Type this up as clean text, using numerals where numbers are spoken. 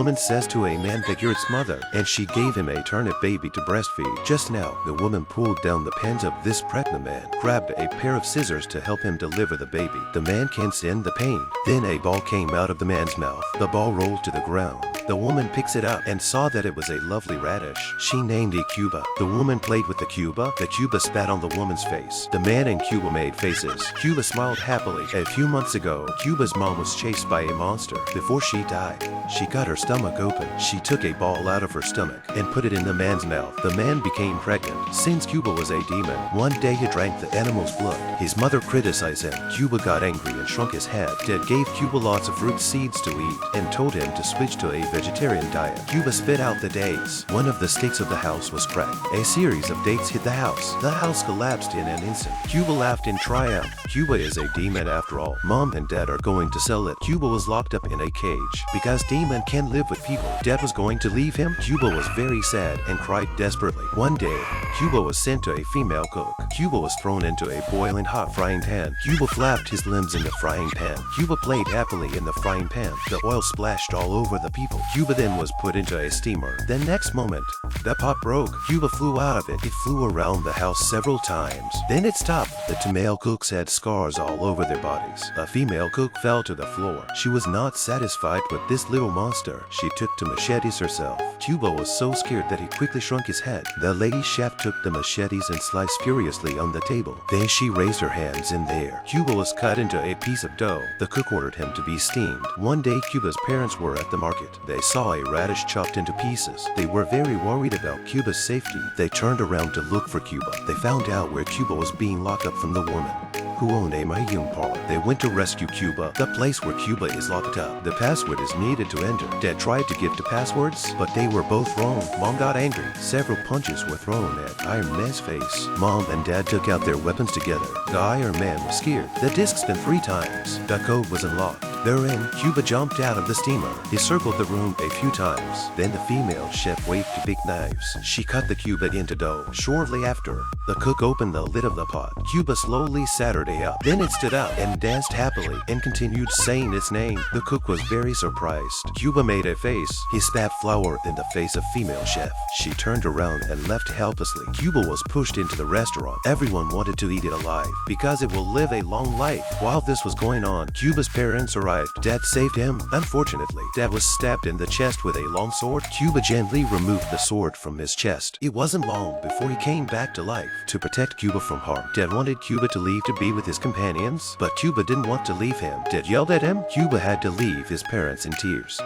woman says to a man that you're its mother, and she gave him a turnip baby to breastfeed. Just now, the woman pulled down the pants of this pregnant man, grabbed a pair of scissors to help him deliver the baby. The man can't stand the pain. Then a ball came out of the man's mouth. The ball rolled to the ground. The woman picks it up and saw that it was a lovely radish. She named it Cuba. The woman played with the Cuba. The Cuba spat on the woman's face. The man and Cuba made faces. Cuba smiled happily. A few months ago, Cuba's mom was chased by a monster. Before she died, she cut her stomach open. She took a ball out of her stomach and put it in the man's mouth. The man became pregnant. Since Cuba was a demon, one day he drank the animal's blood. His mother criticized him. Cuba got angry and shrunk his head. Dad gave Cuba lots of fruit seeds to eat and told him to switch to a vegetarian diet. Cuba spit out the dates. One of the stakes of the house was cracked. A series of dates hit the house. The house collapsed in an instant. Cuba laughed in triumph. Cuba is a demon after all. Mom and Dad are going to sell it. Cuba was locked up in a cage because demon can't live with people. Dad was going to leave him. Cuba was very sad and cried desperately. One day, Cuba was sent to a female cook. Cuba was thrown into a boiling hot frying pan. Cuba flapped his limbs in the frying pan. Cuba played happily in the frying pan. The oil splashed all over the people. Cuba then was put into a steamer. The next moment, the pot broke. Cuba flew out of it. It flew around the house several times. Then it stopped. The two male cooks had scars all over their bodies. A female cook fell to the floor. She was not satisfied with this little monster. She took to machetes herself. Cuba was so scared that he quickly shrunk his head. The lady chef took the machetes and sliced furiously on the table. Then she raised her hands in the air. Cuba was cut into a piece of dough. The cook ordered him to be steamed. One day, Cuba's parents were at the market. They saw a radish chopped into pieces. They were very worried about Cuba's safety. They turned around to look for Cuba. They found out where Cuba was being locked up from the woman who owned a mahjong parlor. They went to rescue Cuba, the place where Cuba is locked up. The password is needed to enter. Dad tried to give the passwords, but they were both wrong. Mom got angry. Several punches were thrown at Iron Man's face. Mom and Dad took out their weapons together. The Iron Man was scared. The disc spun 3 times. The code was unlocked. Therein, Cuba jumped out of the steamer. He circled the room a few times. Then the female chef waved 2 big knives. She cut the Cuba into dough. Shortly after, the cook opened the lid of the pot. Cuba slowly sat her day up. Then it stood up and danced happily and continued saying its name. The cook was very surprised. Cuba made a face. He spat flour in the face of female chef. She turned around and left helplessly. Cuba was pushed into the restaurant. Everyone wanted to eat it alive because it will live a long life. While this was going on, Cuba's parents arrived. Dad saved him. Unfortunately, Dad was stabbed in the chest with a long sword. Cuba gently removed the sword from his chest. It wasn't long before he came back to life. To protect Cuba from harm, Dad wanted Cuba to leave to be with his companions, but Cuba didn't want to leave him. Dad yelled at him. Cuba had to leave his parents in tears.